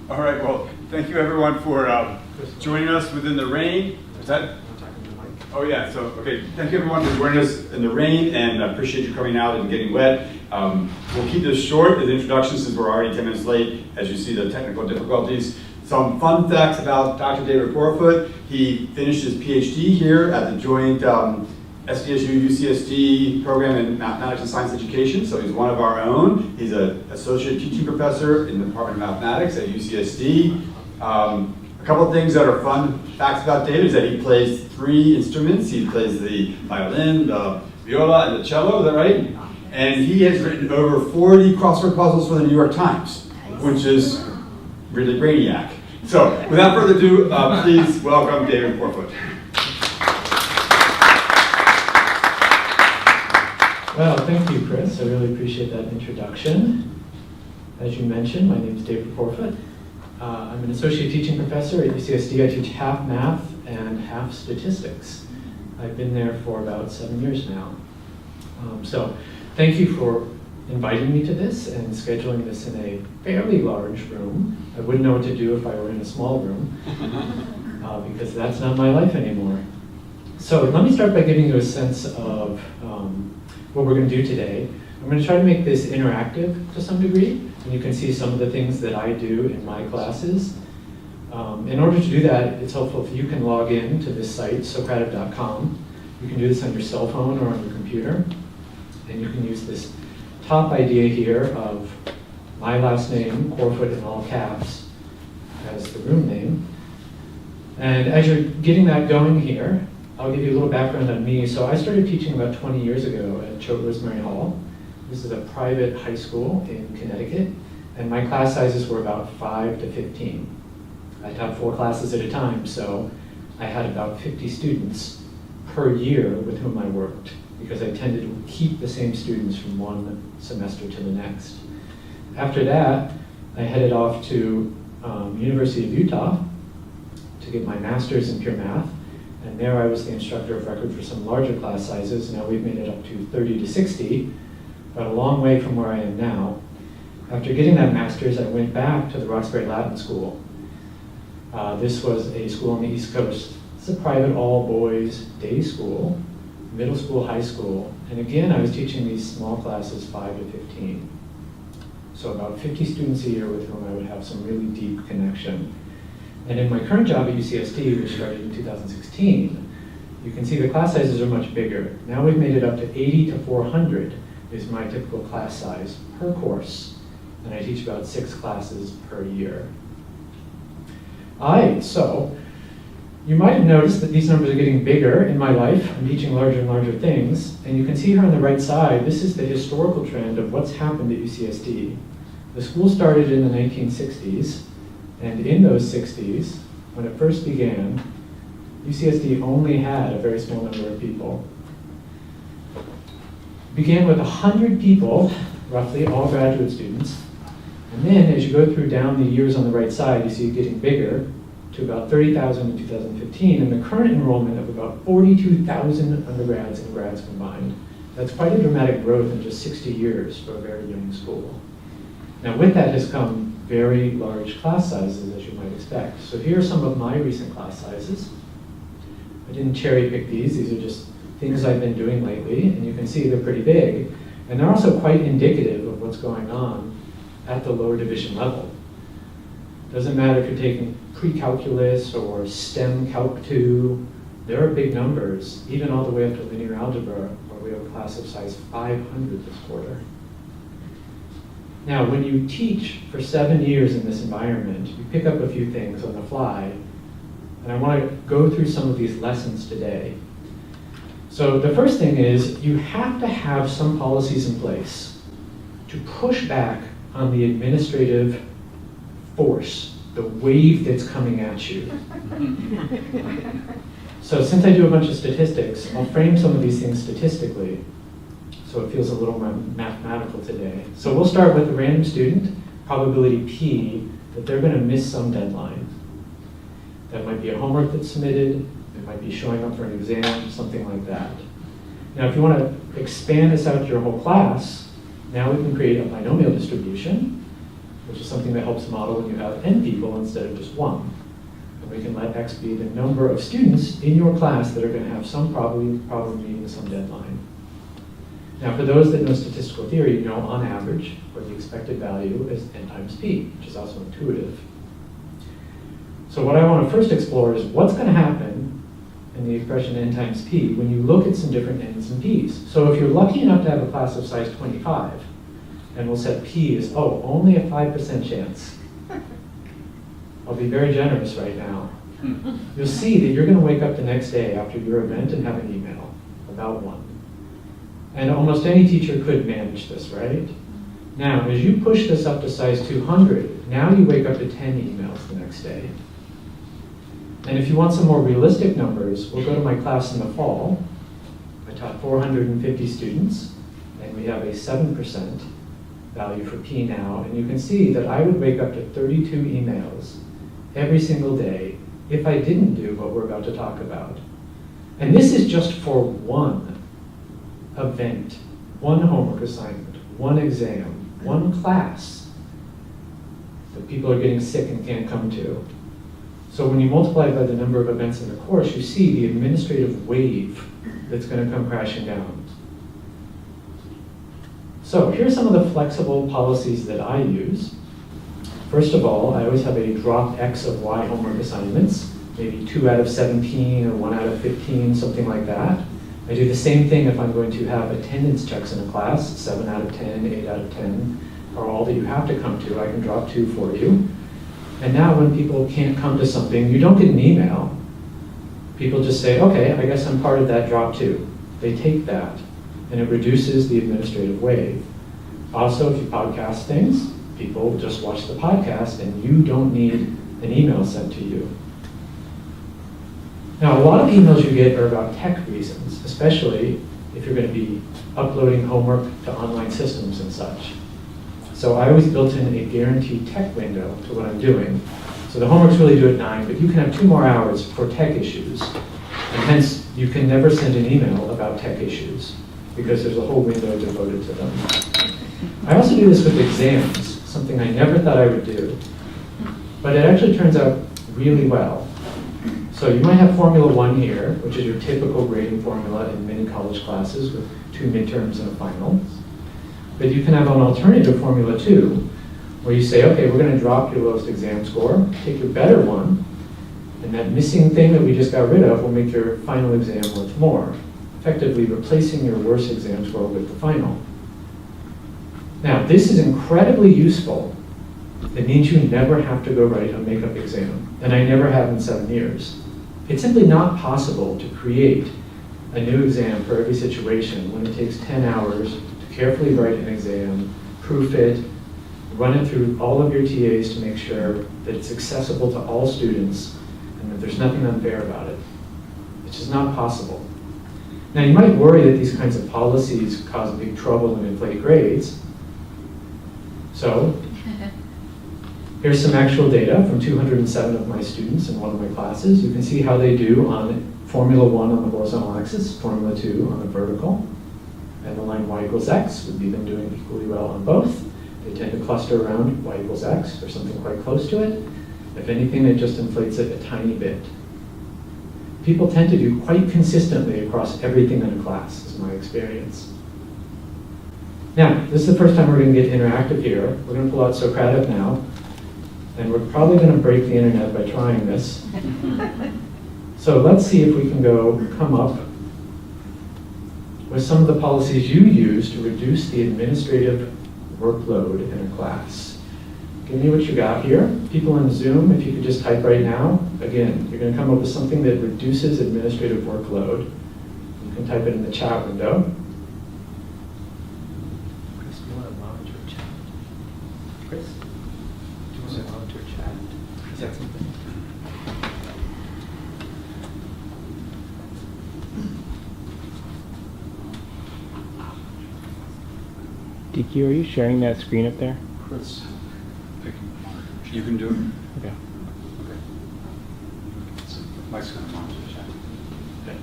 All right, well, thank you everyone for joining us within the rain. Is that? Oh yeah, so, okay, thank you everyone for joining us in the rain, and I appreciate you coming out and getting wet. We'll keep this short as an introduction since we're already 10 minutes late, as you see the technical difficulties. Some fun facts about Dr. David Quarfoot. He finished his PhD here at the joint SDSU-UCSD program in Mathematics and Science Education, so he's one of our own. He's an associate teaching professor in the Department of Mathematics at UCSD. A couple of things that are fun facts about David is that he plays 3 instruments. He plays the violin, the viola, and the cello, is that right? And he has written over 40 crossword puzzles for the New York Times, which is really brainiac. So, without further ado, please welcome David Quarfoot. Well, thank you, Chris. I really appreciate that introduction. As you mentioned, my name is David Quarfoot. I'm an associate teaching professor at UCSD. I teach half math and half statistics. I've been there for about 7 years now. So thank you for inviting me to this and scheduling this in a fairly large room. I wouldn't know what to do if I were in a small room, because that's not my life anymore. So let me start by giving you a sense of what we're going to do today. I'm going to try to make this interactive to some degree, and you can see some of the things that I do in my classes. In order to do that, it's helpful if you can log in to this site, socrative.com. You can do this on your cell phone or on your computer, and you can use this top idea here of my last name, Quarfoot in all caps, as the room name. And as you're getting that going here, I'll give you a little background on me. So I started teaching about 20 years ago at Choate Rosemary Hall. This is a private high school in Connecticut, and my class sizes were about 5 to 15. I taught 4 classes at a time, so I had about 50 students per year with whom I worked, because I tended to keep the same students from one semester to the next. After that, I headed off to University of Utah to get my master's in pure math, and there I was the instructor of record for some larger class sizes. Now we've made it up to 30 to 60, but a long way from where I am now. After getting that master's, I went back to the Roxbury Latin School. This was a school on the East Coast. It's a private all-boys day school, middle school, high school, and again, I was teaching these small classes 5 to 15. So about 50 students a year with whom I would have some really deep connection. And in my current job at UCSD, which started in 2016, you can see the class sizes are much bigger. Now we've made it up to 80 to 400 is my typical class size per course, and I teach about 6 classes per year. So you might have noticed that these numbers are getting bigger in my life. I'm teaching larger and larger things, and you can see here on the right side, this is the historical trend of what's happened at UCSD. The school started in the 1960s, and in those 60s, when it first began, UCSD only had a very small number of people. It began with 100 people, roughly, all graduate students. And then as you go through down the years on the right side, you see it getting bigger to about 30,000 in 2015, and the current enrollment of about 42,000 undergrads and grads combined. That's quite a dramatic growth in just 60 years for a very young school. Now with that has come very large class sizes, as you might expect. So here are some of my recent class sizes. I didn't cherry pick these are just things I've been doing lately, and you can see they're pretty big. And they're also quite indicative of what's going on at the lower division level. Doesn't matter if you're taking pre-calculus or STEM Calc 2, there are big numbers, even all the way up to linear algebra, where we have a class of size 500 this quarter. Now, when you teach for 7 years in this environment, you pick up a few things on the fly, and I want to go through some of these lessons today. So the first thing is, you have to have some policies in place to push back on the administrative force, the wave that's coming at you. So since I do a bunch of statistics, I'll frame some of these things statistically, so it feels a little more mathematical today. So we'll start with a random student, probability P, that they're going to miss some deadline. That might be a homework that's submitted, it might be showing up for an exam, something like that. Now if you want to expand this out to your whole class, now we can create a binomial distribution, which is something that helps model when you have n people instead of just one. And we can let x be the number of students in your class that are going to have some problem meeting some deadline. Now, for those that know statistical theory, you know on average, or the expected value is n times p, which is also intuitive. So what I want to first explore is what's going to happen in the expression n times p when you look at some different n's and p's. So if you're lucky enough to have a class of size 25, and we'll set p as, oh, only a 5% chance. I'll be very generous right now. You'll see that you're going to wake up the next day after your event and have an email about 1. And almost any teacher could manage this, right? Now, as you push this up to size 200, now you wake up to 10 emails the next day. And if you want some more realistic numbers, we'll go to my class in the fall. I taught 450 students, and we have a 7% value for P now. And you can see that I would wake up to 32 emails every single day if I didn't do what we're about to talk about. And this is just for one event, one homework assignment, one exam, one class that people are getting sick and can't come to. So when you multiply by the number of events in the course, you see the administrative wave that's going to come crashing down. So here's some of the flexible policies that I use. First of all, I always have a drop X of Y homework assignments, maybe 2 out of 17 or 1 out of 15, something like that. I do the same thing if I'm going to have attendance checks in a class, 7 out of 10, 8 out of 10, are all that you have to come to. I can drop 2 for you. And now when people can't come to something, you don't get an email. People just say, okay, I guess I'm part of that drop 2. They take that, and it reduces the administrative wave. Also, if you podcast things, people just watch the podcast, and you don't need an email sent to you. Now, a lot of emails you get are about tech reasons, especially if you're going to be uploading homework to online systems and such. So I always built in a guaranteed tech window to what I'm doing. So the homework's really due at 9, but you can have 2 more hours for tech issues. And hence, you can never send an email about tech issues because there's a whole window devoted to them. I also do this with exams, something I never thought I would do, but it actually turns out really well. So you might have Formula 1 here, which is your typical grading formula in many college classes with 2 midterms and a final. But you can have an alternative Formula 2, where you say, okay, we're going to drop your lowest exam score, take your better one, and that missing thing that we just got rid of will make your final exam worth more, effectively replacing your worst exam score with the final. Now, this is incredibly useful. It means you never have to go write a makeup exam, and I never have in 7 years. It's simply not possible to create a new exam for every situation when it takes 10 hours to carefully write an exam, proof it, run it through all of your TAs to make sure that it's accessible to all students and that there's nothing unfair about it. It's just not possible. Now, you might worry that these kinds of policies cause big trouble and inflate grades. So, here's some actual data from 207 of my students in one of my classes. You can see how they do on Formula 1 on the horizontal axis, Formula 2 on the vertical. And the line y equals x would be them doing equally well on both. They tend to cluster around y equals x or something quite close to it. If anything, it just inflates it a tiny bit. People tend to do quite consistently across everything in a class, is my experience. Now, this is the first time we're going to get interactive here. We're going to pull out Socratic now, and we're probably going to break the internet by trying this. So let's see if we can come up with some of the policies you use to reduce the administrative workload in a class. Give me what you got here. People in Zoom, if you could just type right now. Again, you're going to come up with something that reduces administrative workload. You can type it in the chat window. Chris, do you want to monitor chat? Chris, do you want to monitor chat? Is that something? DQ, are you sharing that screen up there? Chris, you can do it. Okay. Okay. So Mike's going to monitor the chat. Okay.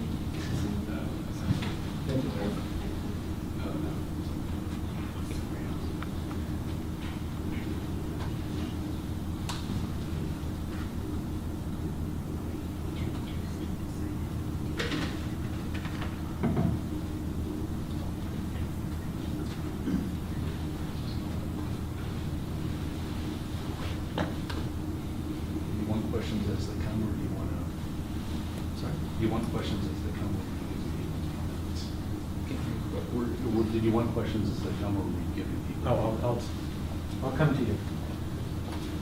questions as they come, or do you want to? Sorry, do you want questions as they come? Or did you want questions as they come, or were you giving people? I'll come to you.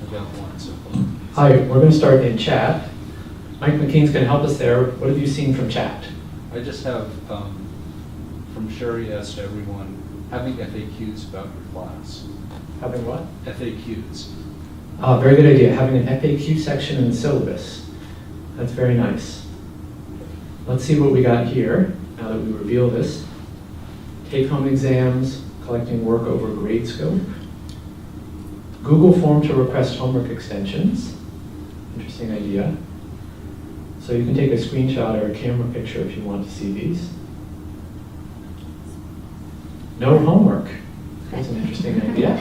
I've got one, so. Hi, we're going to start in chat. Mike McKean's going to help us there. What have you seen from chat? I just have, from Sherry asked everyone, having FAQs about your class. Having what? FAQs. Very good idea. Having an FAQ section in the syllabus. That's very nice. Let's see what we got here now that we reveal this. Take-home exams, collecting work over grade scope. Google form to request homework extensions. Interesting idea. So you can take a screenshot or a camera picture if you want to see these. No homework. That's an interesting idea.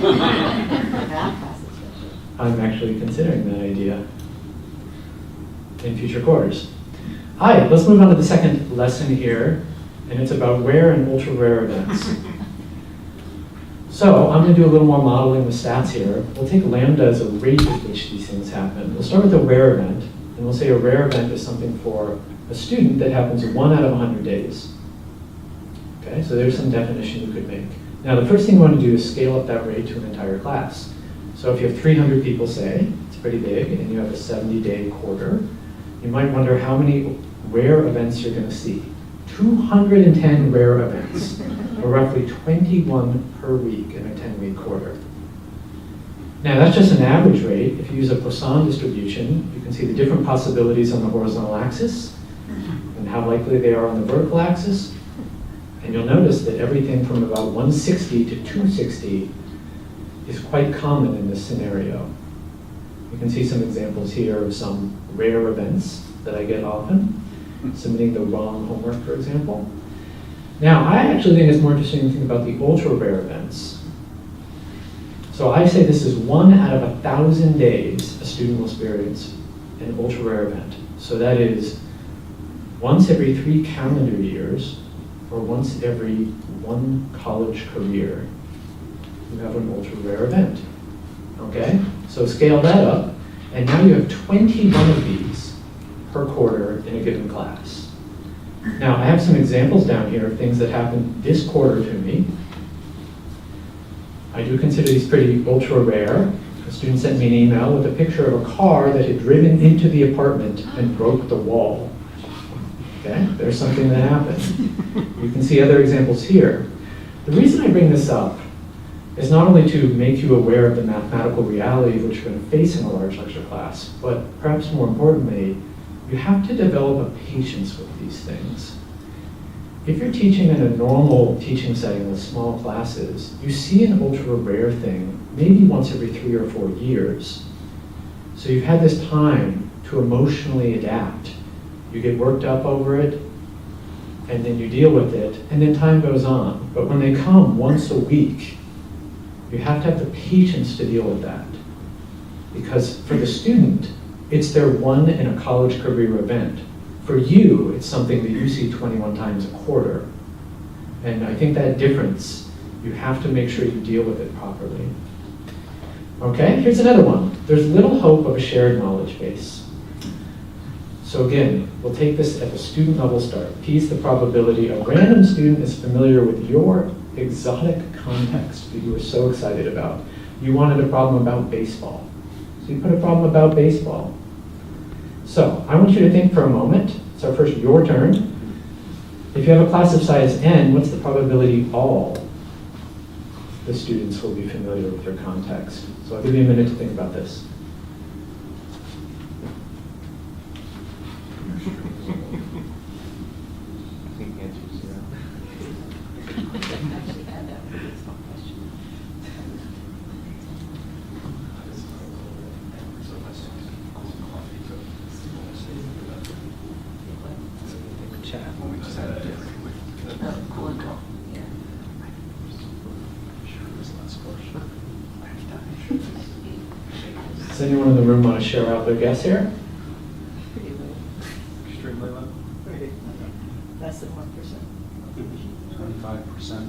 I'm actually considering that idea in future quarters. Hi, let's move on to the second lesson here, and it's about rare and ultra rare events. So I'm going to do a little more modeling with stats here. We'll take lambda as a rate at which these things happen. We'll start with a rare event, and we'll say a rare event is something for a student that happens 1 out of 100 days. Okay, so there's some definition you could make. Now the first thing you want to do is scale up that rate to an entire class. So if you have 300 people, say, it's pretty big, and you have a 70-day quarter, you might wonder how many rare events you're going to see. 210 rare events, or roughly 21 per week in a 10-week quarter. Now that's just an average rate. If you use a Poisson distribution, you can see the different possibilities on the horizontal axis and how likely they are on the vertical axis. And you'll notice that everything from about 160 to 260 is quite common in this scenario. You can see some examples here of some rare events that I get often. Submitting the wrong homework, for example. Now, I actually think it's more interesting to think about the ultra rare events. So I say this is 1 out of 1,000 days a student will experience an ultra rare event. So that is once every 3 calendar years, or once every 1 college career, you have an ultra rare event. Okay? So scale that up, and now you have 21 of these per quarter in a given class. Now, I have some examples down here of things that happened this quarter to me. I do consider these pretty ultra rare. A student sent me an email with a picture of a car that had driven into the apartment and broke the wall. Okay, there's something that happened. You can see other examples here. The reason I bring this up is not only to make you aware of the mathematical reality which you're going to face in a large lecture class, but perhaps more importantly, you have to develop a patience with these things. If you're teaching in a normal teaching setting with small classes, you see an ultra rare thing maybe once every 3 or 4 years. So you've had this time to emotionally adapt. You get worked up over it, and then you deal with it, and then time goes on. But when they come once a week, you have to have the patience to deal with that. Because for the student, it's their 1 in a college career event. For you, it's something that you see 21 times a quarter. And I think that difference, you have to make sure you deal with it properly. Okay, here's another one. There's little hope of a shared knowledge base. So again, we'll take this at the student level start. P is the probability a random student is familiar with your exotic context that you were so excited about. You wanted a problem about baseball. So you put a problem about baseball. So I want you to think for a moment. So first, your turn. If you have a class of size n, what's the probability all the students will be familiar with your context? So I'll give you a minute to think about this. I think the answer is 0. Chat. Does anyone in the room want to share out their guess here? Extremely low. Less than 1%. 25%.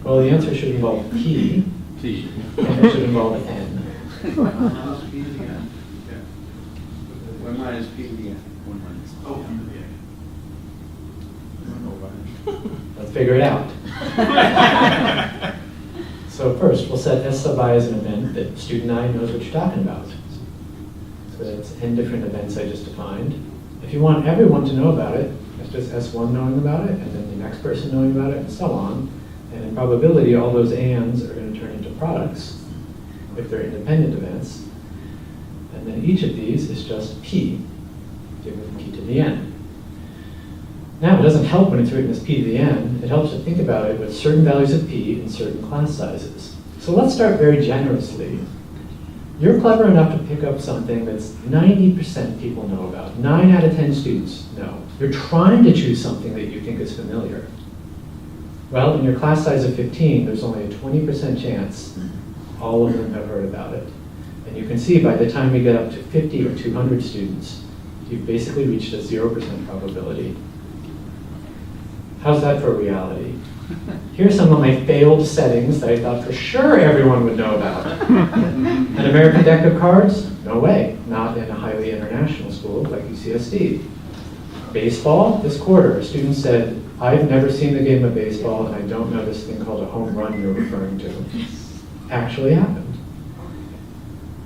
Well, the answer should involve P, P. and it should involve N. One minus P to the N. One minus. Oh, Let's figure it out. So first, we'll set S sub I as an event that student I knows what you're talking about. So that's n different events I just defined. If you want everyone to know about it, that's just S1 knowing about it, and then the next person knowing about it, and so on. And in probability, all those ands are going to turn into products if they're independent events. And then each of these is just P, given P to the n. Now, it doesn't help when it's written as P to the n. It helps to think about it with certain values of P and certain class sizes. So let's start very generously. You're clever enough to pick up something that's 90% people know about. 9 out of 10 students know. You're trying to choose something that you think is familiar. Well, in your class size of 15, there's only a 20% chance all of them have heard about it. And you can see by the time we get up to 50 or 200 students, you've basically reached a 0% probability. How's that for reality? Here's some of my failed settings that I thought for sure everyone would know about. An American deck of cards? No way. Not in a highly international school like UCSD. Baseball? This quarter, a student said, I've never seen the game of baseball and I don't know this thing called a home run you're referring to. Actually happened.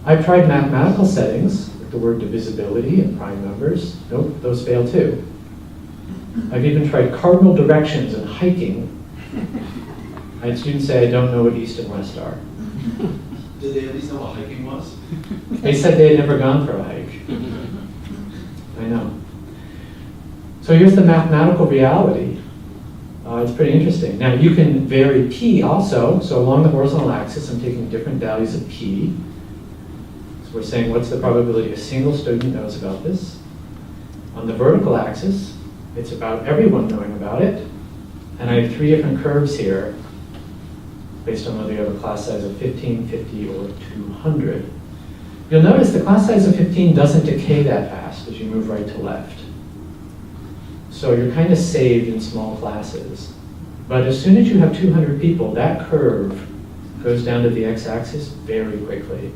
I've tried mathematical settings with the word divisibility and prime numbers. Nope, those fail too. I've even tried cardinal directions and hiking. I had students say I don't know what east and west are. Did they at least know what hiking was? They said they had never gone for a hike. I know. So here's the mathematical reality. It's pretty interesting. Now you can vary P also. So along the horizontal axis, I'm taking different values of P. So we're saying what's the probability a single student knows about this. On the vertical axis, it's about everyone knowing about it. And I have 3 different curves here based on whether you have a class size of 15, 50, or 200. You'll notice the class size of 15 doesn't decay that fast as you move right to left. So you're kind of saved in small classes. But as soon as you have 200 people, that curve goes down to the x-axis very quickly.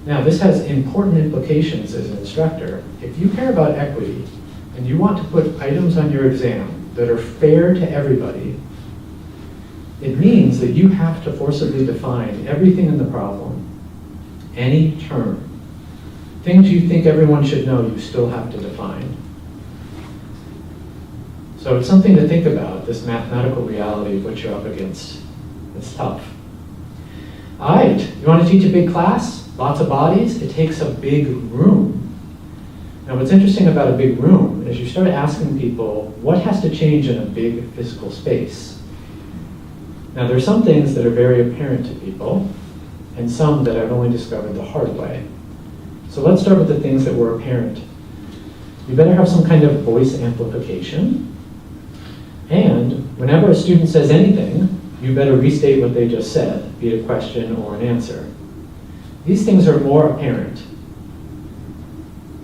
Now, this has important implications as an instructor. If you care about equity, and you want to put items on your exam that are fair to everybody, it means that you have to forcibly define everything in the problem, any term. Things you think everyone should know, you still have to define. So it's something to think about, this mathematical reality of what you're up against. It's tough. All right, you want to teach a big class? Lots of bodies? It takes a big room. Now, what's interesting about a big room is you start asking people, what has to change in a big physical space? Now, there are some things that are very apparent to people, and some that I've only discovered the hard way. So let's start with the things that were apparent. You better have some kind of voice amplification, and whenever a student says anything, you better restate what they just said, be it a question or an answer. These things are more apparent.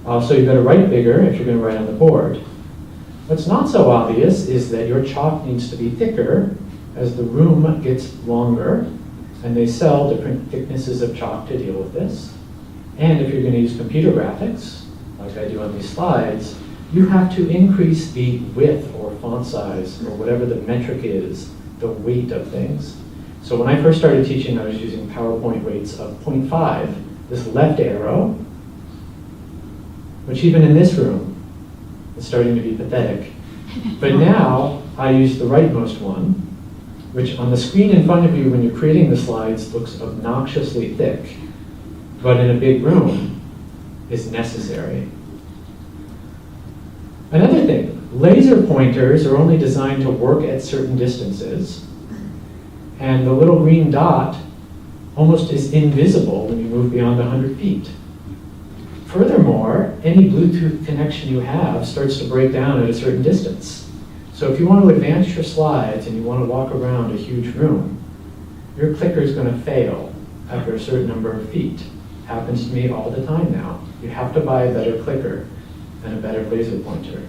So you better write bigger if you're going to write on the board. What's not so obvious is that your chalk needs to be thicker as the room gets longer, and they sell different thicknesses of chalk to deal with this. And if you're going to use computer graphics, like I do on these slides, you have to increase the width or font size or whatever the metric is, the weight of things. So when I first started teaching, I was using PowerPoint weights of 0.5. This left arrow, which even in this room is starting to be pathetic. But now I use the rightmost one, which on the screen in front of you when you're creating the slides looks obnoxiously thick, but in a big room is necessary. Another thing, laser pointers are only designed to work at certain distances, and the little green dot almost is invisible when you move beyond 100 feet. Furthermore, any Bluetooth connection you have starts to break down at a certain distance. So if you want to advance your slides and you want to walk around a huge room, your clicker is going to fail after a certain number of feet. Happens to me all the time now. You have to buy a better clicker and a better laser pointer.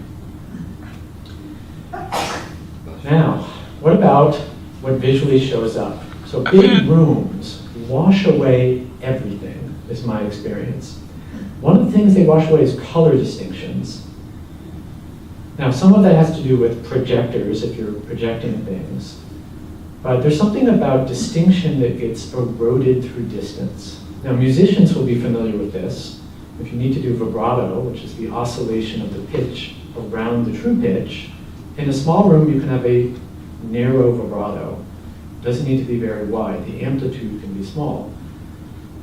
Now, what about what visually shows up? So big rooms wash away everything, is my experience. One of the things they wash away is color distinctions. Now, some of that has to do with projectors, if you're projecting things. But there's something about distinction that gets eroded through distance. Now, musicians will be familiar with this. If you need to do vibrato, which is the oscillation of the pitch around the true pitch, in a small room you can have a narrow vibrato. It doesn't need to be very wide. The amplitude can be small.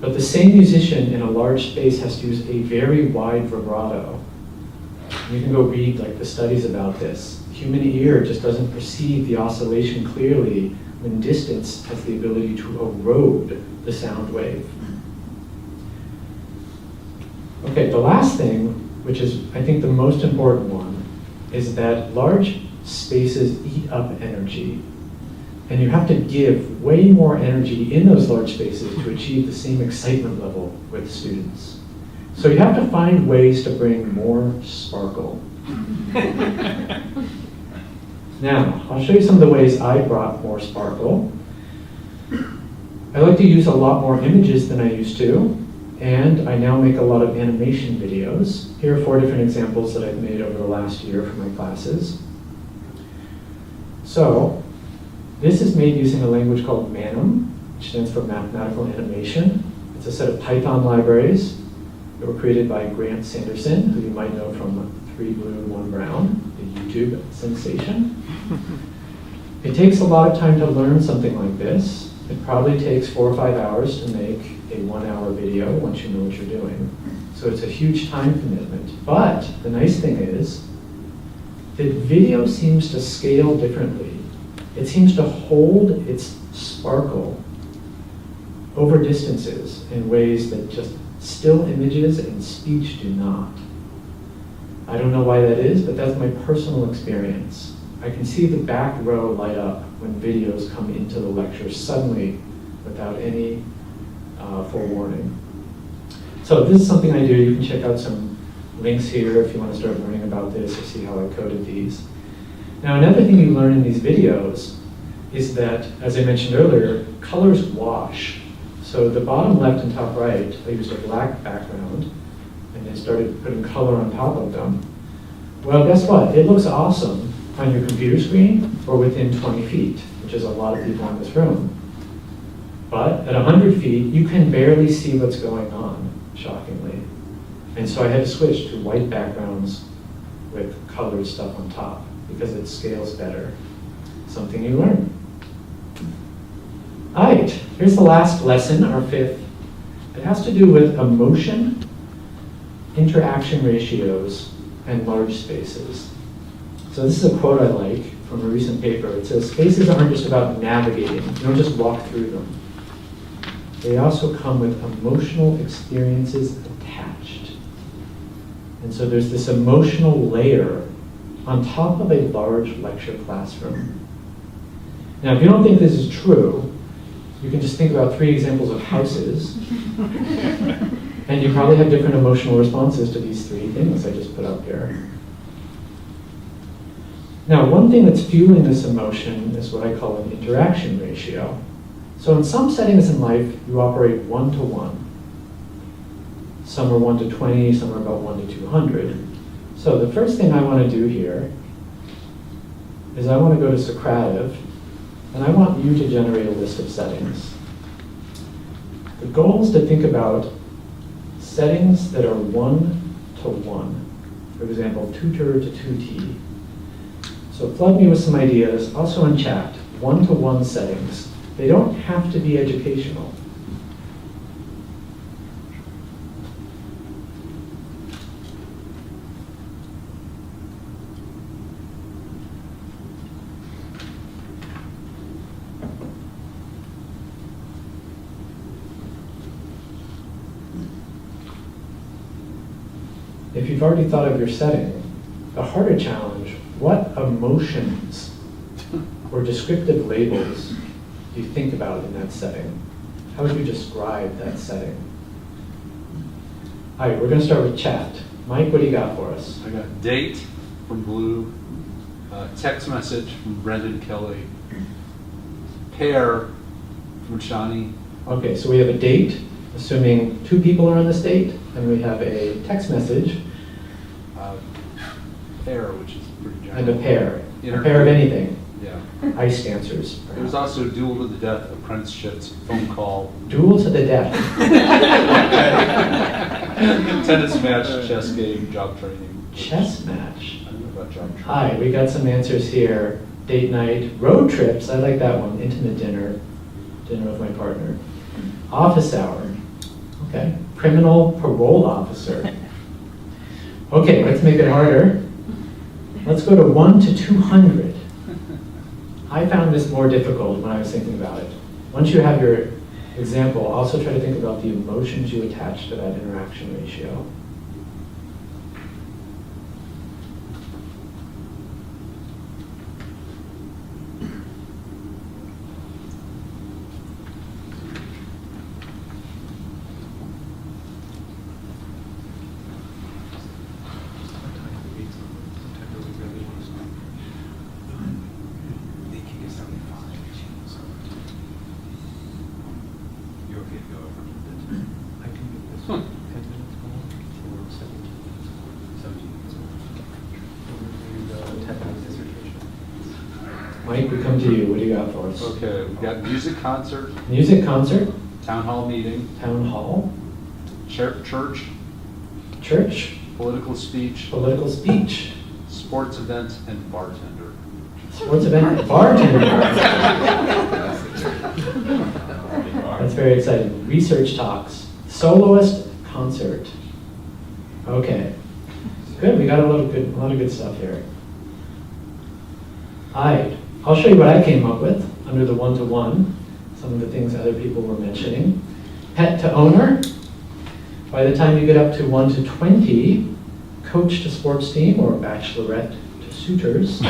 But the same musician in a large space has to use a very wide vibrato. You can go read like the studies about this. Human ear just doesn't perceive the oscillation clearly when distance has the ability to erode the sound wave. Okay, the last thing, which is I think the most important one, is that large spaces eat up energy. And you have to give way more energy in those large spaces to achieve the same excitement level with students. So you have to find ways to bring more sparkle. Now, I'll show you some of the ways I brought more sparkle. I like to use a lot more images than I used to, and I now make a lot of animation videos. Here are 4 different examples that I've made over the last year for my classes. So, this is made using a language called MANIM, which stands for Mathematical Animation. It's a set of Python libraries that were created by Grant Sanderson, who you might know from 3 Blue, 1 Brown, the YouTube sensation. It takes a lot of time to learn something like this. It probably takes 4 or 5 hours to make a 1-hour video once you know what you're doing. So it's a huge time commitment. But the nice thing is that video seems to scale differently. It seems to hold its sparkle over distances in ways that just still images and speech do not. I don't know why that is, but that's my personal experience. I can see the back row light up when videos come into the lecture suddenly without any forewarning. So this is something I do. You can check out some links here if you want to start learning about this or see how I coded these. Now, another thing you learn in these videos is that, as I mentioned earlier, colors wash. So the bottom left and top right, I used a black background, and then started putting color on top of them. Well, guess what? It looks awesome on your computer screen or within 20 feet, which is a lot of people in this room. But at 100 feet, you can barely see what's going on, shockingly. And so I had to switch to white backgrounds with colored stuff on top because it scales better. Something you learn. All right, here's the last lesson, our 5th. It has to do with emotion, interaction ratios, and large spaces. So this is a quote I like from a recent paper. It says, spaces aren't just about navigating. You don't just walk through them. They also come with emotional experiences attached. And so there's this emotional layer on top of a large lecture classroom. Now, if you don't think this is true, you can just think about 3 examples of houses, and you probably have different emotional responses to these 3 things I just put up here. Now, one thing that's fueling this emotion is what I call an interaction ratio. So in some settings in life, you operate 1-to-1. Some are 1-to-20, some are about 1-to-200. So the first thing I want to do here is I want to go to Socrative, and I want you to generate a list of settings. The goal is to think about settings that are 1-to-1. For example, tutor to tutee. So flood me with some ideas, also in chat, 1-to-1 settings. They don't have to be educational. If you've already thought of your setting, the harder challenge, what emotions or descriptive labels do you think about in that setting? How would you describe that setting? All right, we're going to start with chat. Mike, what do you got for us? I got date from Blue, text message from Brendan Kelly, pair from Shani. Okay, so we have a date, assuming 2 people are in the state, and we have a text message Pair, which is pretty general. and a pair. A Inter- pair of anything. Yeah. Ice dancers. There was also duel to the death, apprenticeships, phone call, Duel to the death. tennis match, chess game, job training. Chess match. I don't know about job training. Hi, we got some answers here. Date night, road trips, I like that one. Intimate dinner, dinner with my partner. Office hour, okay. Criminal parole officer. Okay, let's make it harder. Let's go to 1 to 200. I found this more difficult when I was thinking about it. Once you have your example, also try to think about the emotions you attach to that interaction ratio. Mike, we come to you. What do you got for us? Okay, we've got music concert, Music concert, town hall meeting, town hall, church, church, political speech, political speech, sports event, and bartender. sports event, bartender. That's very exciting. Research talks, soloist concert. Okay, good. We got a lot of good stuff here. All right, I'll show you what I came up with under the 1 to 1. Some of the things other people were mentioning. Pet to owner. By the time you get up to 1 to 20, coach to sports team or bachelorette to suitors.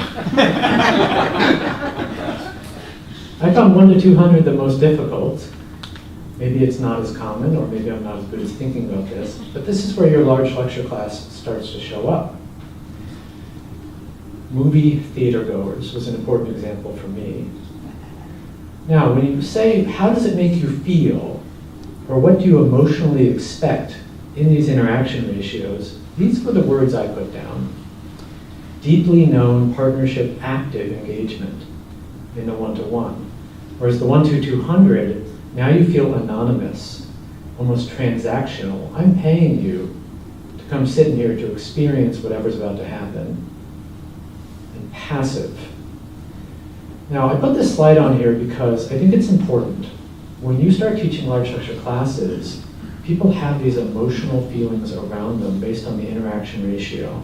I found 1 to 200 the most difficult. Maybe it's not as common, or maybe I'm not as good as thinking about this, but this is where your large lecture class starts to show up. Movie theater goers was an important example for me. Now, when you say, how does it make you feel, or what do you emotionally expect in these interaction ratios, these were the words I put down. Deeply known, partnership, active engagement in the 1 to 1. Whereas the 1 to 200, now you feel anonymous, almost transactional. I'm paying you to come sit in here to experience whatever's about to happen. And passive. Now, I put this slide on here because I think it's important. When you start teaching large lecture classes, people have these emotional feelings around them based on the interaction ratio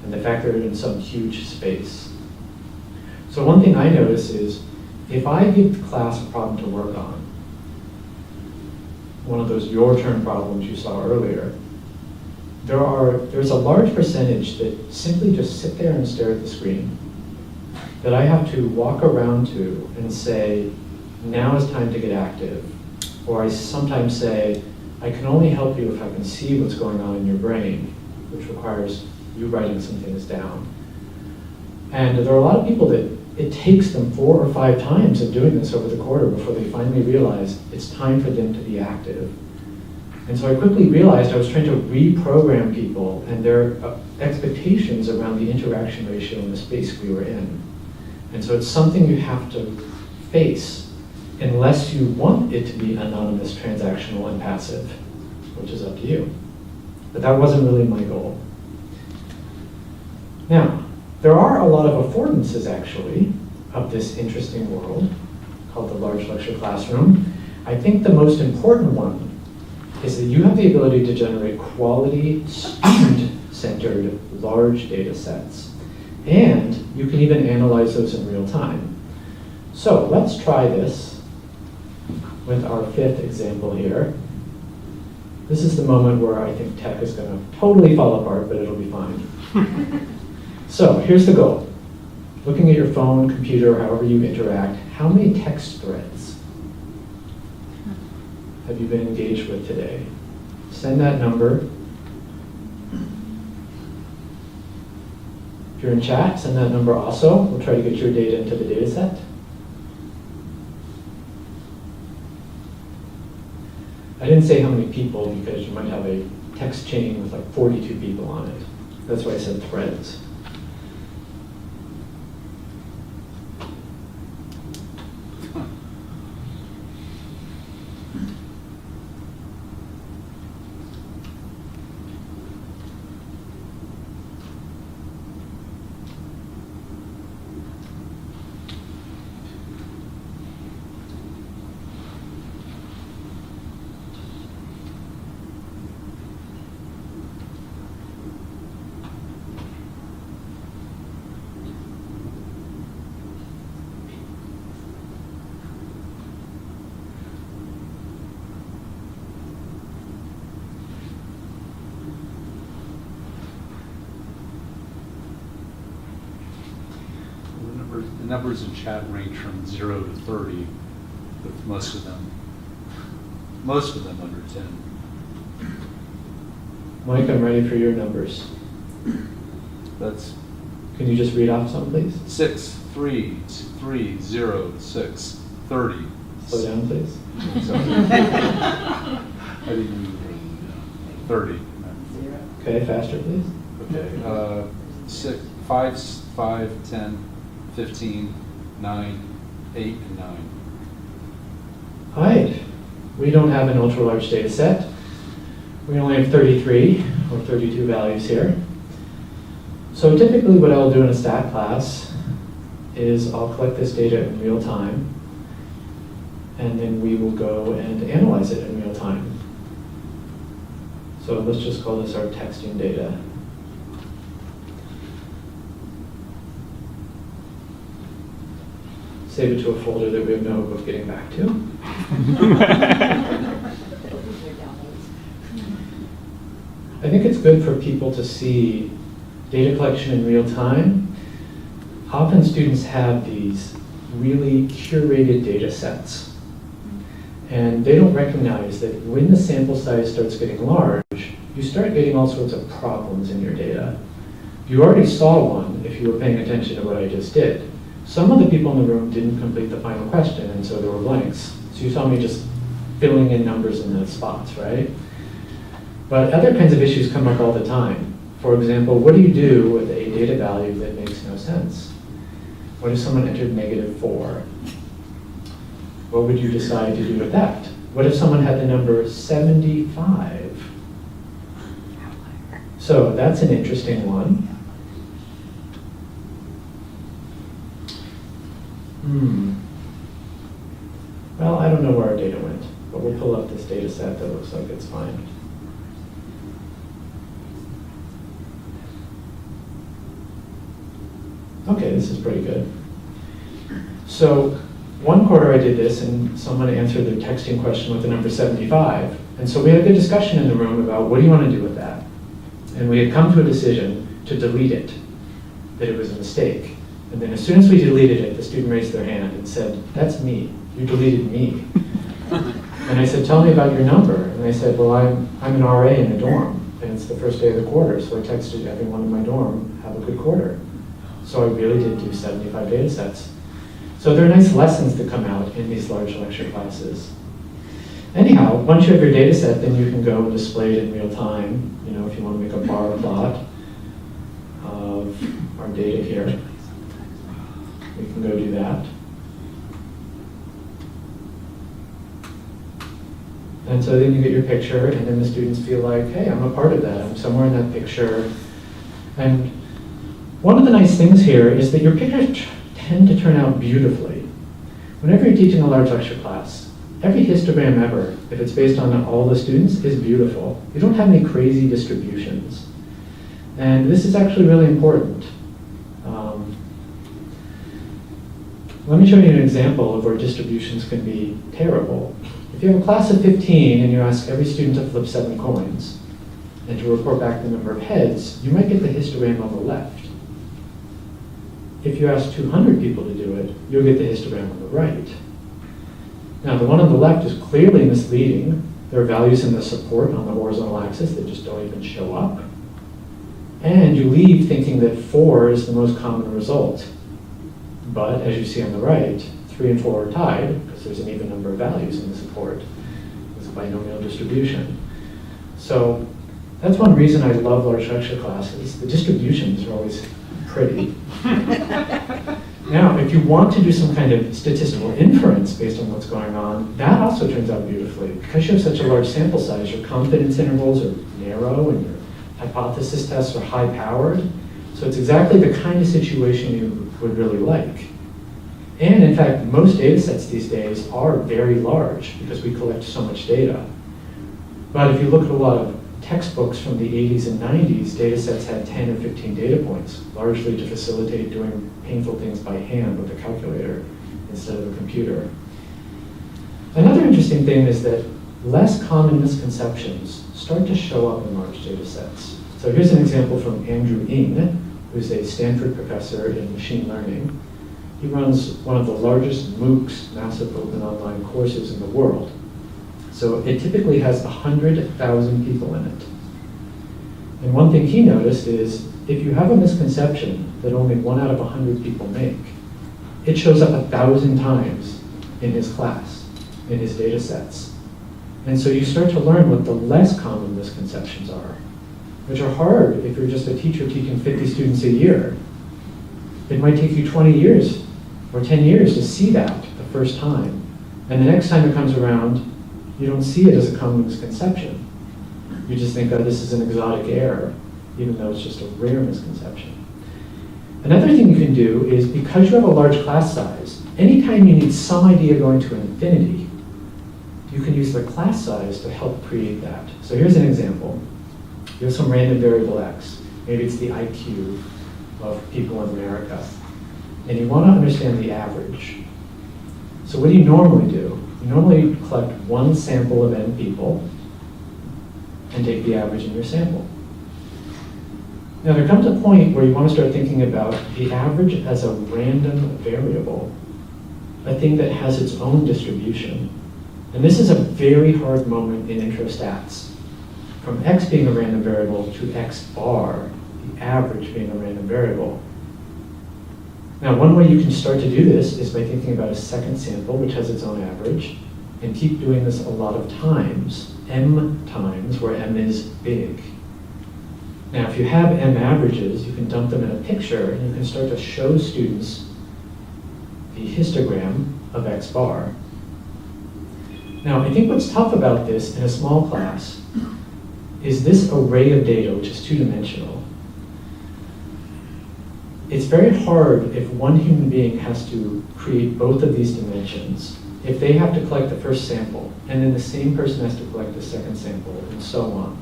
and the fact that they're in some huge space. So one thing I notice is, if I give the class a problem to work on, one of those your turn problems you saw earlier, there's a large percentage that simply just sit there and stare at the screen, that I have to walk around to and say, now is time to get active. Or I sometimes say, I can only help you if I can see what's going on in your brain, which requires you writing some things down. And there are a lot of people that it takes them 4 or 5 times of doing this over the quarter before they finally realize it's time for them to be active. And so I quickly realized I was trying to reprogram people and their expectations around the interaction ratio in the space we were in. And so it's something you have to face unless you want it to be anonymous, transactional, and passive, which is up to you. But that wasn't really my goal. Now, there are a lot of affordances, actually, of this interesting world called the large lecture classroom. I think the most important one is that you have the ability to generate quality, student-centered, large data sets. And you can even analyze those in real time. So let's try this with our 5th example here. This is the moment where I think tech is going to totally fall apart, but it'll be fine. So here's the goal. Looking at your phone, computer, however you interact, how many text threads have you been engaged with today? Send that number. If you're in chat, send that number also. We'll try to get your data into the data set. I didn't say how many people because you might have a text chain with like 42 people on it. That's why I said threads. The numbers in chat range from 0 to 30, with most of them under 10. Mike, I'm ready for your numbers. That's Can you just read off some, please? 6, 3, 3, 0, 6, 30. Slow down, please. Sorry. I didn't mean 30. Okay, faster, please. Okay. 6, 5, 5, 10, 15, 9, 8, and 9. All right. We don't have an ultra-large data set. We only have 33 or 32 values here. So typically what I'll do in a stat class is I'll collect this data in real time, and then we will go and analyze it in real time. So let's just call this our texting data. Save it to a folder that we have no hope of getting back to. I think it's good for people to see data collection in real time. Often students have these really curated data sets, and they don't recognize that when the sample size starts getting large, you start getting all sorts of problems in your data. You already saw one if you were paying attention to what I just did. Some of the people in the room didn't complete the final question, and so there were blanks. So you saw me just filling in numbers in those spots, right? But other kinds of issues come up all the time. For example, what do you do with a data value that makes no sense? What if someone entered -4? What would you decide to do with that? What if someone had the number 75? So that's an interesting one. Well, I don't know where our data went, but we'll pull up this data set that looks like it's fine. Okay, this is pretty good. So one quarter I did this and someone answered the texting question with the number 75. And so we had a good discussion in the room about what do you want to do with that? And we had come to a decision to delete it, that it was a mistake. And then as soon as we deleted it, the student raised their hand and said, "That's me, you deleted me." And I said, "Tell me about your number." And they said, "Well, I'm an RA in a dorm, and it's the first day of the quarter, so I texted everyone in my dorm, have a good quarter." So I really did do 75 data sets. So there are nice lessons that come out in these large lecture classes. Anyhow, once you have your data set, then you can go and display it in real time. You know, if you want to make a bar plot of our data here, we can go do that. And so then you get your picture, and then the students feel like, hey, I'm a part of that. I'm somewhere in that picture. And one of the nice things here is that your pictures tend to turn out beautifully. Whenever you're teaching a large lecture class, every histogram ever, if it's based on all the students, is beautiful. You don't have any crazy distributions. And this is actually really important. Let me show you an example of where distributions can be terrible. If you have a class of 15 and you ask every student to flip 7 coins and to report back the number of heads, you might get the histogram on the left. If you ask 200 people to do it, you'll get the histogram on the right. Now, the one on the left is clearly misleading. There are values in the support on the horizontal axis that just don't even show up. And you leave thinking that 4 is the most common result. But as you see on the right, 3 and 4 are tied because there's an even number of values in the support. It's binomial distribution. So that's one reason I love large lecture classes. The distributions are always pretty. Now, if you want to do some kind of statistical inference based on what's going on, that also turns out beautifully. Because you have such a large sample size, your confidence intervals are narrow and your hypothesis tests are high powered. So it's exactly the kind of situation you would really like. And in fact, most data sets these days are very large because we collect so much data. But if you look at a lot of textbooks from the 80s and 90s, data sets had 10 or 15 data points, largely to facilitate doing painful things by hand with a calculator instead of a computer. Another interesting thing is that less common misconceptions start to show up in large data sets. So here's an example from Andrew Ng, who's a Stanford professor in machine learning. He runs one of the largest MOOCs, massive open online courses in the world. So it typically has 100,000 people in it. And one thing he noticed is if you have a misconception that only 1 out of 100 people make, it shows up 1,000 times in his class, in his data sets. And so you start to learn what the less common misconceptions are, which are hard if you're just a teacher teaching 50 students a year. It might take you 20 years or 10 years to see that the first time. And the next time it comes around, you don't see it as a common misconception. You just think, oh, this is an exotic error, even though it's just a rare misconception. Another thing you can do is, because you have a large class size, anytime you need some idea going to infinity, you can use the class size to help create that. So here's an example. You have some random variable x. Maybe it's the IQ of people in America. And you want to understand the average. So what do you normally do? You normally collect one sample of n people and take the average in your sample. Now there comes a point where you want to start thinking about the average as a random variable, a thing that has its own distribution. And this is a very hard moment in intro stats. From x being a random variable to x bar, the average being a random variable. Now, one way you can start to do this is by thinking about a second sample, which has its own average, and keep doing this a lot of times, m times, where m is big. Now, if you have m averages, you can dump them in a picture, and you can start to show students the histogram of x bar. Now, I think what's tough about this in a small class is this array of data, which is two-dimensional. It's very hard if one human being has to create both of these dimensions, if they have to collect the first sample, and then the same person has to collect the second sample, and so on.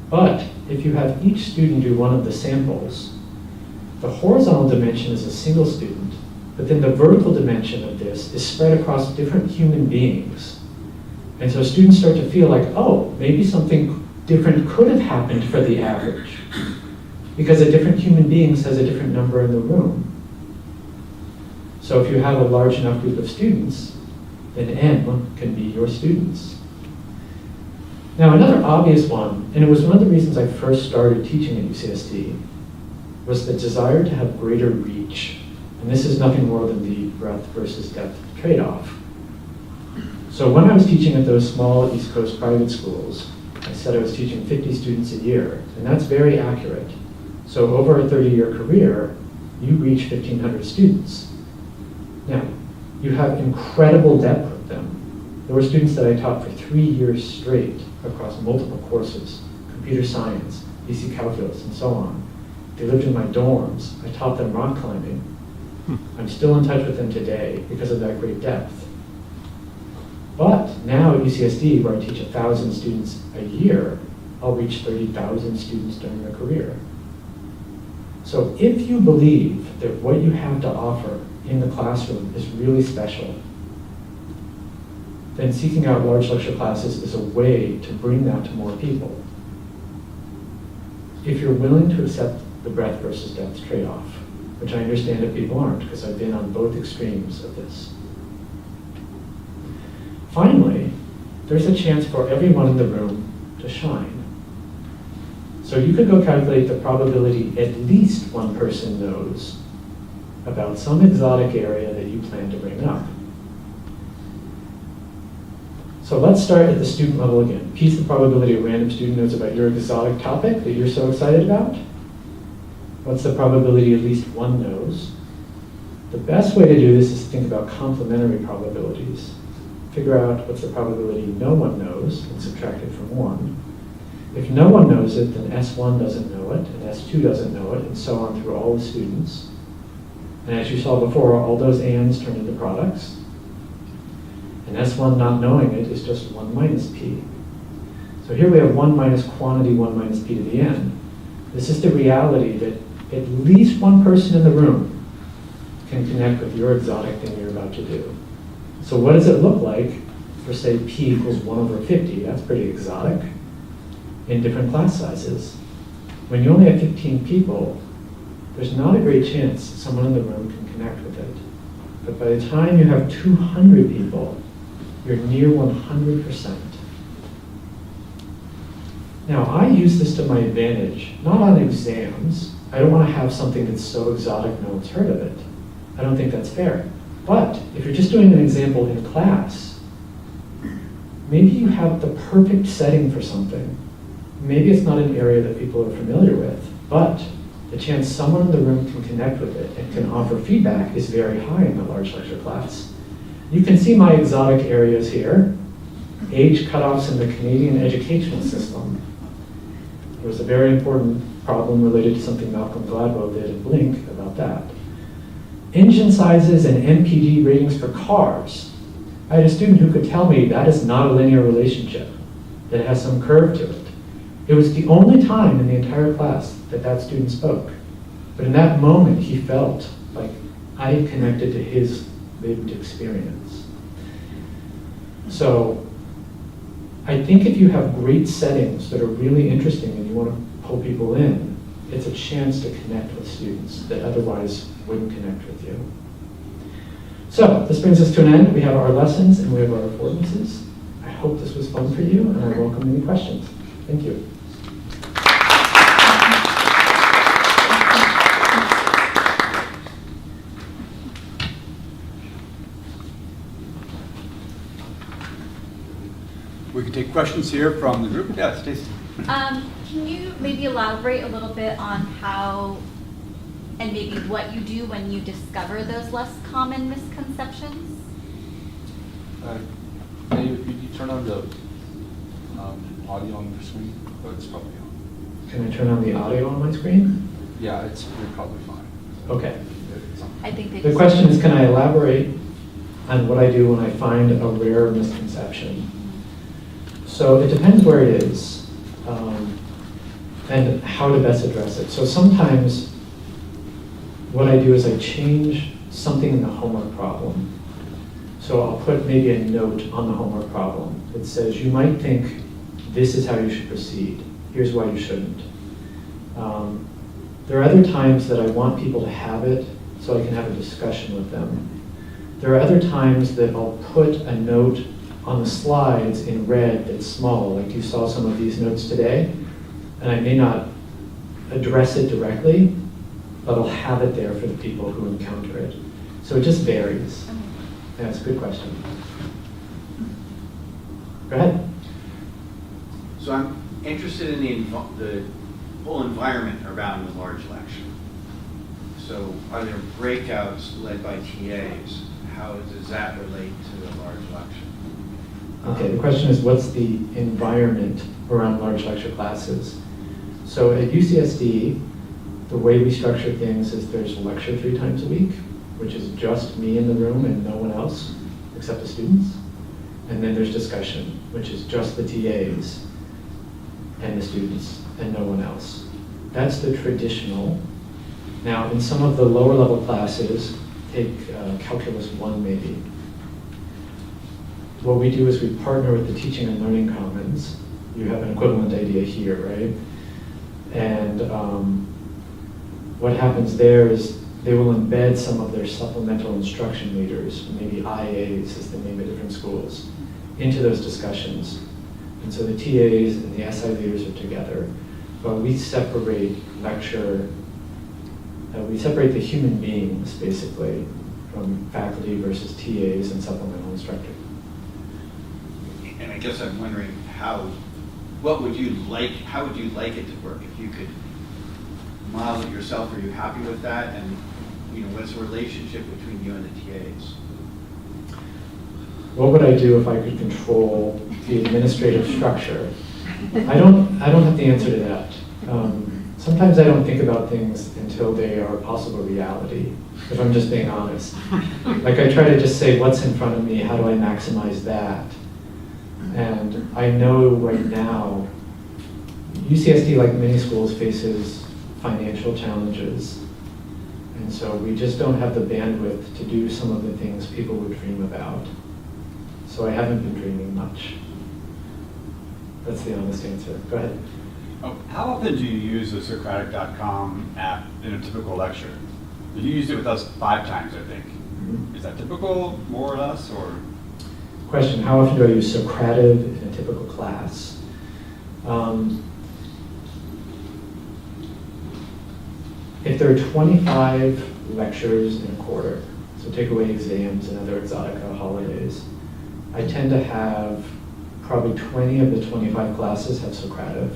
But if you have each student do one of the samples, the horizontal dimension is a single student, but then the vertical dimension of this is spread across different human beings. And so students start to feel like, oh, maybe something different could have happened for the average, because a different human being has a different number in the room. So if you have a large enough group of students, then n can be your students. Now another obvious one, and it was one of the reasons I first started teaching at UCSD, was the desire to have greater reach. And this is nothing more than the breadth versus depth trade-off. So when I was teaching at those small East Coast private schools, I said I was teaching 50 students a year, and that's very accurate. So over a 30-year career, you reach 1,500 students. Now, you have incredible depth with them. There were students that I taught for 3 years straight across multiple courses, computer science, BC calculus, and so on. They lived in my dorms. I taught them rock climbing. I'm still in touch with them today because of that great depth. But now at UCSD, where I teach 1,000 students a year, I'll reach 30,000 students during their career. So if you believe that what you have to offer in the classroom is really special, then seeking out large lecture classes is a way to bring that to more people. If you're willing to accept the breadth versus depth trade-off, which I understand that people aren't, because I've been on both extremes of this. Finally, there's a chance for everyone in the room to shine. So you could go calculate the probability at least one person knows about some exotic area that you plan to bring up. So So let's start at the student level again. Piece the probability a random student knows about your exotic topic that you're so excited about. What's the probability at least one knows? The best way to do this is to think about complementary probabilities. Figure out what's the probability no one knows and subtract it from 1. If no one knows it, then S1 doesn't know it, and S2 doesn't know it, and so on through all the students. And as you saw before, all those ands turn into products. And S1 not knowing it is just 1 minus P. So here we have 1 minus quantity, 1 minus P to the n. This is the reality that at least one person in the room can connect with your exotic thing you're about to do. So what does it look like for, say, P equals 1 over 50? That's pretty exotic in different class sizes. When you only have 15 people, there's not a great chance someone in the room can connect with it. But by the time you have 200 people, you're near 100%. Now, I use this to my advantage, not on exams. I don't want to have something that's so exotic no one's heard of it. I don't think that's fair. But if you're just doing an example in class, maybe you have the perfect setting for something. Maybe it's not an area that people are familiar with, but the chance someone in the room can connect with it and can offer feedback is very high in the large lecture class. You can see my exotic areas here. Age cutoffs in the Canadian educational system. There was a very important problem related to something Malcolm Gladwell did in Blink about that. Engine sizes and MPG ratings for cars. I had a student who could tell me that is not a linear relationship, that it has some curve to it. It was the only time in the entire class that that student spoke. But in that moment, he felt like I had connected to his lived experience. So I think if you have great settings that are really interesting and you want to pull people in, it's a chance to connect with students that otherwise wouldn't connect with you. So this brings us to an end. We have our lessons and we have our affordances. I hope this was fun for you, and I welcome any questions. Thank you. We can take questions here from the group. Yeah, Stacey. Can you maybe elaborate a little bit on how and maybe what you do when you discover those less common misconceptions? David, could you turn on the audio on your screen? Oh, it's probably on. Can I turn on the audio on my screen? Yeah, you're probably fine. Okay. It's on. I think they The just- question is, can I elaborate on what I do when I find a rare misconception? So it depends where it is and how to best address it. So sometimes what I do is I change something in the homework problem. So I'll put maybe a note on the homework problem that says, you might think this is how you should proceed. Here's why you shouldn't. There are other times that I want people to have it so I can have a discussion with them. There are other times that I'll put a note on the slides in red that's small, like you saw some of these notes today, and I may not address it directly, but I'll have it there for the people who encounter it. So it just varies. Yeah, it's a good question. Go ahead. So I'm interested in the whole environment around the large lecture. So are there breakouts led by TAs? How does that relate to the large lecture? Okay, the question is, what's the environment around large lecture classes? So at UCSD, the way we structure things is there's a lecture 3 times a week, which is just me in the room and no one else except the students. And then there's discussion, which is just the TAs and the students and no one else. That's the traditional. Now, in some of the lower level classes, take Calculus 1 maybe, what we do is we partner with the Teaching and Learning Commons. You have an equivalent idea here, right? And what happens there is they will embed some of their supplemental instruction leaders, maybe IAs is the name of different schools, into those discussions. And so the TAs and the SI leaders are together, but we separate lecture, we separate the human beings, basically, from faculty versus TAs and supplemental instructors. And guess I'm wondering how would you like it to work? If you could model it yourself, are you happy with that? And, what's the relationship between you and the TAs? What would I do if I could control the administrative structure? I don't have the answer to that. Sometimes I don't think about things until they are a possible reality, if I'm just being honest. Like I try to just say, what's in front of me? How do I maximize that? And I know right now, UCSD, like many schools, faces financial challenges. And so we just don't have the bandwidth to do some of the things people would dream about. So I haven't been dreaming much. That's the honest answer. Go ahead. Oh, how often do you use the Socratic.com app in a typical lecture? You used it with us 5 times, I think. Mm-hmm. Is that typical, more or less, or? Question, how often do I use Socratic in a typical class? If there are 25 lectures in a quarter, so take away exams and other exotica holidays, I tend to have probably 20 of the 25 classes have Socratic.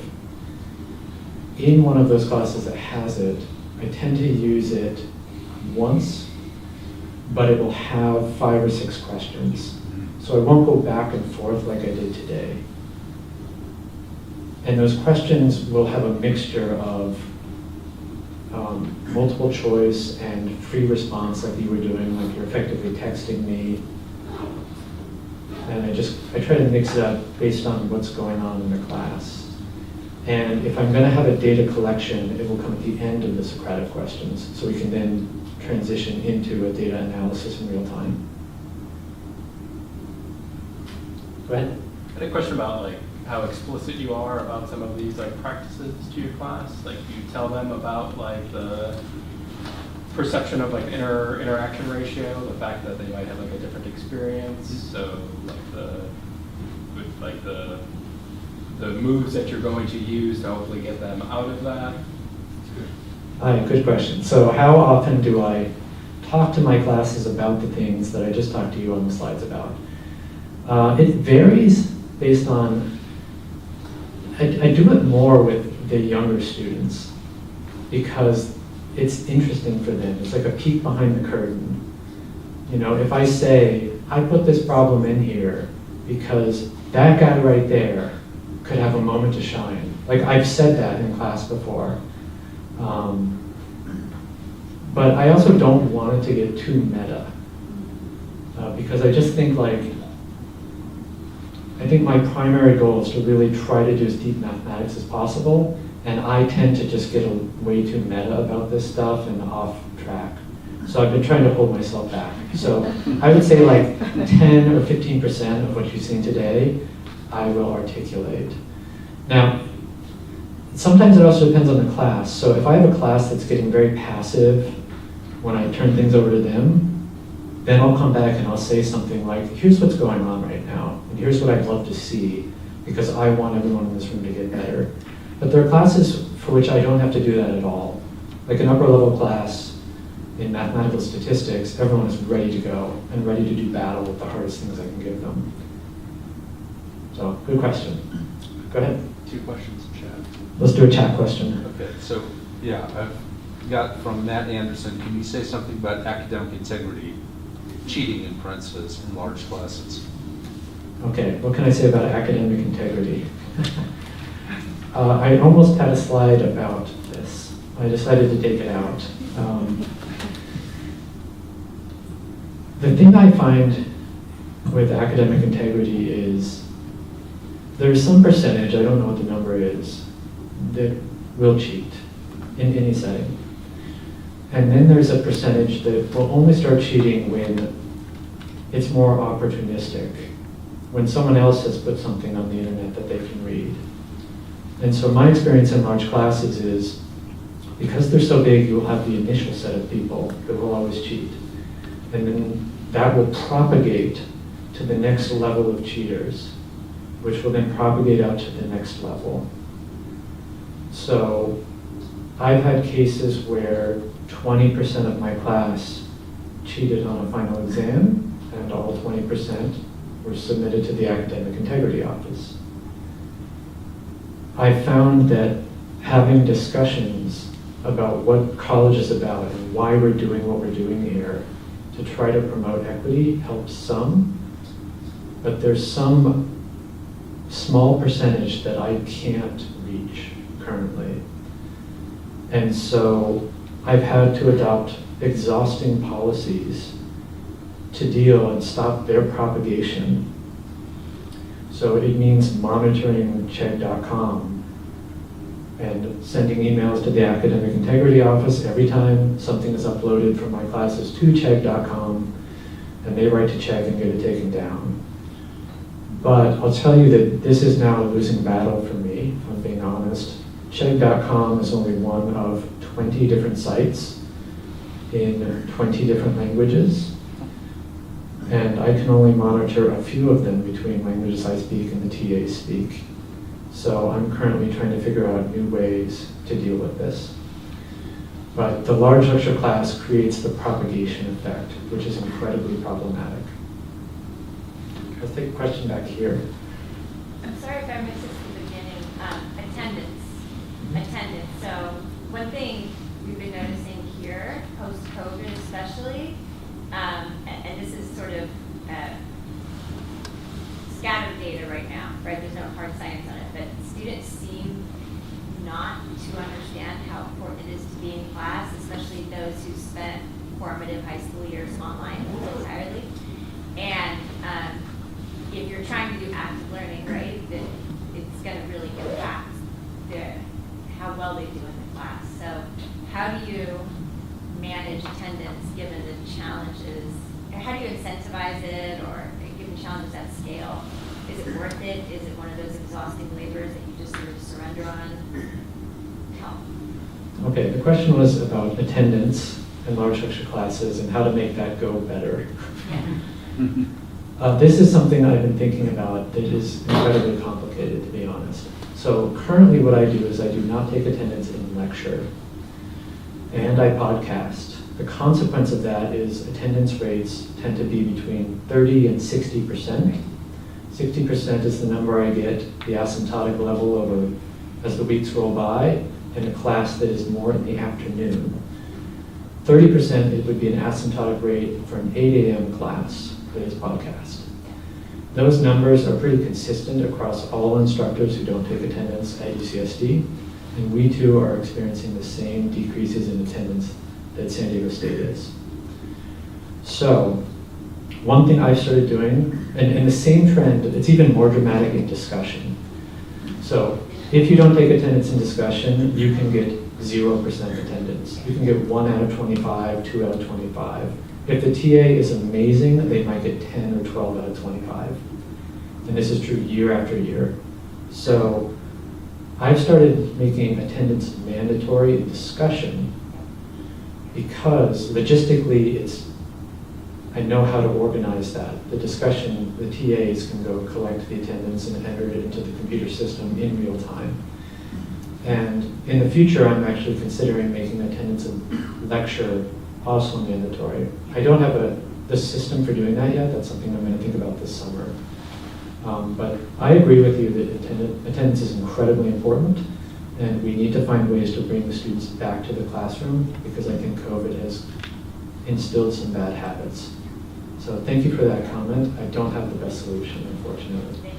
In one of those classes that has it, I tend to use it once, but it will have 5 or 6 questions. So I won't go back and forth like I did today. And those questions will have a mixture of multiple choice and free response like you were doing, like you're effectively texting me. And I try to mix it up based on what's going on in the class. And if I'm going to have a data collection, it will come at the end of the Socratic questions, so we can then transition into a data analysis in real time. Go ahead. I had a question about like how explicit you are about some of these like practices to your class. Like, do you tell them about like the perception of like interaction ratio, the fact that they might have like a different experience, so like the moves that you're going to use to hopefully get them out of that? Good question. So how often do I talk to my classes about the things that I just talked to you on the slides about? It varies based on, I do it more with the younger students because it's interesting for them. It's like a peek behind the curtain. If I say, I put this problem in here because that guy right there could have a moment to shine. Like I've said that in class before. But I also don't want it to get too meta because I just think I think my primary goal is to really try to do as deep mathematics as possible, and I tend to just get way too meta about this stuff and off track. So I've been trying to hold myself back. So I would say like 10 or 15% of what you've seen today, I will articulate. Now, sometimes it also depends on the class. So if I have a class that's getting very passive when I turn things over to them, then I'll come back and I'll say something like, here's what's going on right now, and here's what I'd love to see, because I want everyone in this room to get better. But there are classes for which I don't have to do that at all. Like an upper level class in mathematical statistics, everyone is ready to go and ready to do battle with the hardest things I can give them. So, good question. Go ahead. 2 questions, Chad. Let's do a chat question. Okay, so, yeah, I've got from Matt Anderson, can you say something about academic integrity, cheating in parentheses, in large classes? Okay, what can I say about academic integrity? I almost had a slide about this. I decided to take it out. The thing I find with academic integrity is there's some percentage, I don't know what the number is, that will cheat in any setting. And then there's a percentage that will only start cheating when it's more opportunistic, when someone else has put something on the internet that they can read. And so my experience in large classes is, because they're so big, you'll have the initial set of people that will always cheat. And then that will propagate to the next level of cheaters, which will then propagate out to the next level. So I've had cases where 20% of my class cheated on a final exam, and all 20% were submitted to the Academic Integrity Office. I found that having discussions about what college is about and why we're doing what we're doing here to try to promote equity helps some, but there's some small percentage that I can't reach currently. And so I've had to adopt exhausting policies to deal and stop their propagation. So it means monitoring Chegg.com and sending emails to the Academic Integrity Office every time something is uploaded from my classes to Chegg.com, and they write to Chegg and get it taken down. But I'll tell you that this is now a losing battle for me, if I'm being honest. Chegg.com is only one of 20 different sites in 20 different languages. And I can only monitor a few of them between languages I speak and the TAs speak. So I'm currently trying to figure out new ways to deal with this. But the large lecture class creates the propagation effect, which is incredibly problematic. Let's take a question back here. I'm sorry if I missed this at the beginning. Attendance. So one thing we've been noticing here, post-COVID especially, and this is sort of scattered data right now, right? There's no hard science on it, but students seem not to understand how important it is to be in class, especially those who spent formative high school years online entirely. And if you're trying to do active learning, right, then it's going to really impact how well they do in the class. So how do you manage attendance given the challenges? Or how do you incentivize it, or given challenges at scale? Is it worth it? Is it one of those exhausting labors that you just sort of surrender on? Help. Okay, the question was about attendance in large lecture classes and how to make that go better. Yeah. This is something I've been thinking about that is incredibly complicated, to be honest. So currently what I do is I do not take attendance in lecture, and I podcast. The consequence of that is attendance rates tend to be between 30 and 60%. 60% is the number I get, the asymptotic level over as the weeks roll by, in a class that is more in the afternoon. 30% it would be an asymptotic rate for an 8 a.m. class that is podcast. Those numbers are pretty consistent across all instructors who don't take attendance at UCSD, and we too are experiencing the same decreases in attendance that San Diego State is. So, one thing I've started doing, and the same trend, it's even more dramatic in discussion. So, if you don't take attendance in discussion, you can get 0% attendance. You can get 1 out of 25, 2 out of 25. If the TA is amazing, they might get 10 or 12 out of 25. And this is true year after year. So I've started making attendance mandatory in discussion because logistically I know how to organize that. The discussion, the TAs can go collect the attendance and enter it into the computer system in real time. And in the future, I'm actually considering making attendance in lecture also mandatory. I don't have the system for doing that yet. That's something I'm going to think about this summer. But I agree with you that attendance is incredibly important, and we need to find ways to bring the students back to the classroom because I think COVID has instilled some bad habits. So thank you for that comment. I don't have the best solution, unfortunately.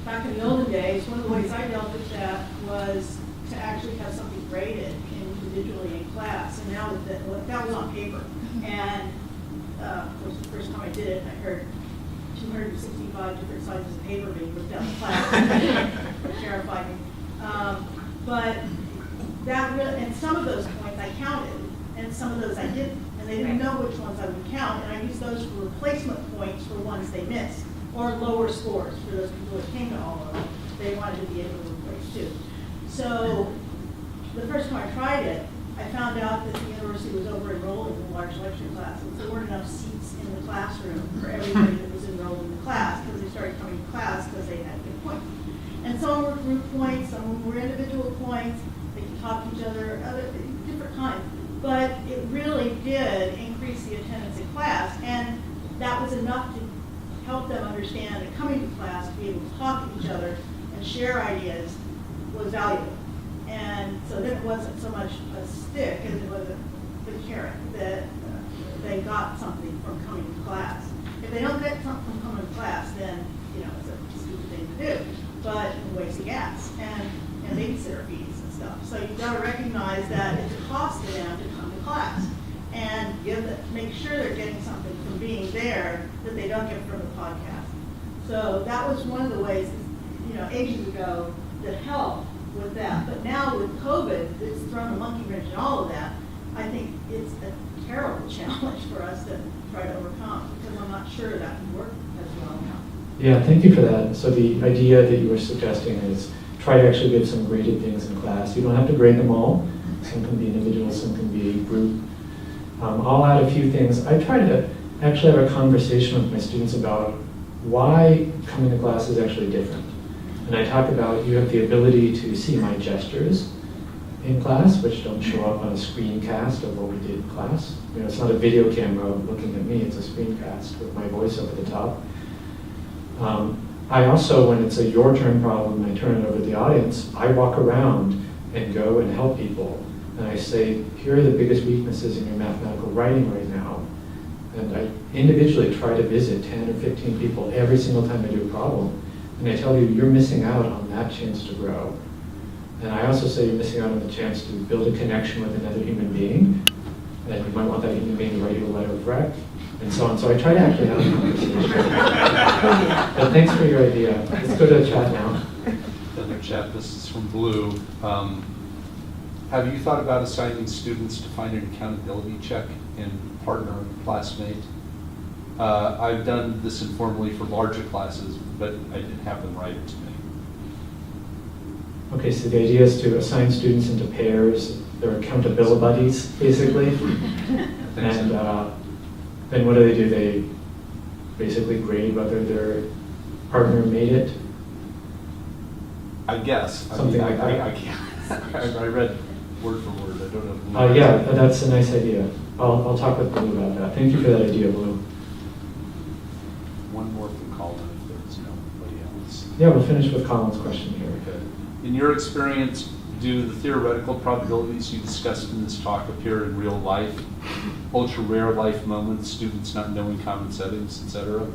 Back in the olden days, one of the ways I dealt with that was to actually have something graded individually in class, and now that was on paper. And of course, the first time I did it, I heard 265 different sizes of paper being put down in class. Terrified me. But that really, and some of those points I counted, and some of those I didn't. And they didn't know which ones I would count, and I used those for replacement points for ones they missed, or lower scores for those people that came to all of them. They wanted to be able to replace too. So the first time I tried it, I found out that the university was over-enrolling in large lecture classes. There weren't enough seats in the classroom for everybody that was enrolled in the class because they started coming to class because they had good points. And some were group points, some were individual points. They could talk to each other, different kinds. But it really did increase the attendance in class, and that was enough to help them understand that coming to class, to be able to talk to each other and share ideas was valuable. And so then it wasn't so much a stick as it was the carrot, that they got something from coming to class. If they don't get something from coming to class, then, you know, it's a stupid thing to do, but it's a waste of gas and babysitter fees and stuff. So you've got to recognize that it's a cost to them to come to class and make sure they're getting something from being there that they don't get from the podcast. So that was one of the ways, you know, ages ago that helped with that. But now with COVID, it's thrown a monkey wrench in all of that. I think it's a terrible challenge for us to try to overcome, because I'm not sure that can work as well now. Yeah, thank you for that. So the idea that you were suggesting is try to actually give some graded things in class. You don't have to grade them all. Some can be individual, some can be group. I'll add a few things. I try to actually have a conversation with my students about why coming to class is actually different. And I talk about you have the ability to see my gestures in class, which don't show up on a screencast of what we did in class. You know, it's not a video camera looking at me, it's a screencast with my voice over the top. I also, when it's a your turn problem, I turn it over to the audience, I walk around and go and help people. And I say, here are the biggest weaknesses in your mathematical writing right now. And I individually try to visit 10 or 15 people every single time I do a problem. And I tell you, you're missing out on that chance to grow. And I also say you're missing out on the chance to build a connection with another human being. And you might want that human being to write you a letter of rec, and so on. So I try to actually have a conversation. But thanks for your idea. Let's go to the chat now. Another chat, this is from Blue. Have you thought about assigning students to find an accountability check in partner classmate? I've done this informally for larger classes, but I didn't have them write it to me. Okay, so the idea is to assign students into pairs. They're accountability buddies, basically. And then what do? They basically grade whether their partner made it? I guess. Something like that. I can't. I read word for word. I don't know. Yeah, that's a nice idea. I'll talk with Blue about that. Thank you for that idea, Blue. One more from Colin if there's nobody else. Yeah, we'll finish with Colin's question here. Okay. In your experience, do the theoretical probabilities you discussed in this talk appear in real life? Ultra rare life moments, students not knowing common settings, etc.?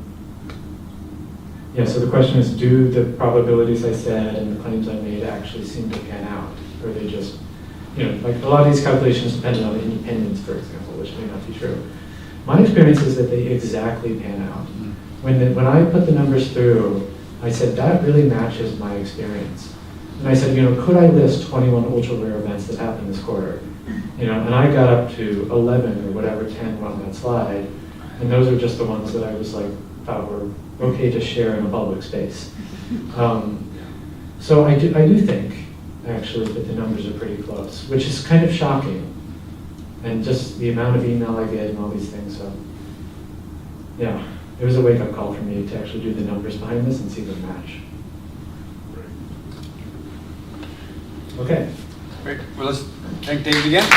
Yeah, so the question is, do the probabilities I said and the claims I made actually seem to pan out? Or are they just, you know, like a lot of these calculations depend on independence, for example, which may not be true. My experience is that they exactly pan out. When I put the numbers through, I said, that really matches my experience. And I said, you know, could I list 21 ultra rare events that happened this quarter? You know, and I got up to 11 or whatever 10 were on that slide. And those are just the ones that I was like, thought were okay to share in a public space. So I do think, actually, that the numbers are pretty close, which is kind of shocking. And just the amount of email I get and all these things. So, yeah, it was a wake-up call for me to actually do the numbers behind this and see them match. Okay. Great. Well, let's thank David again.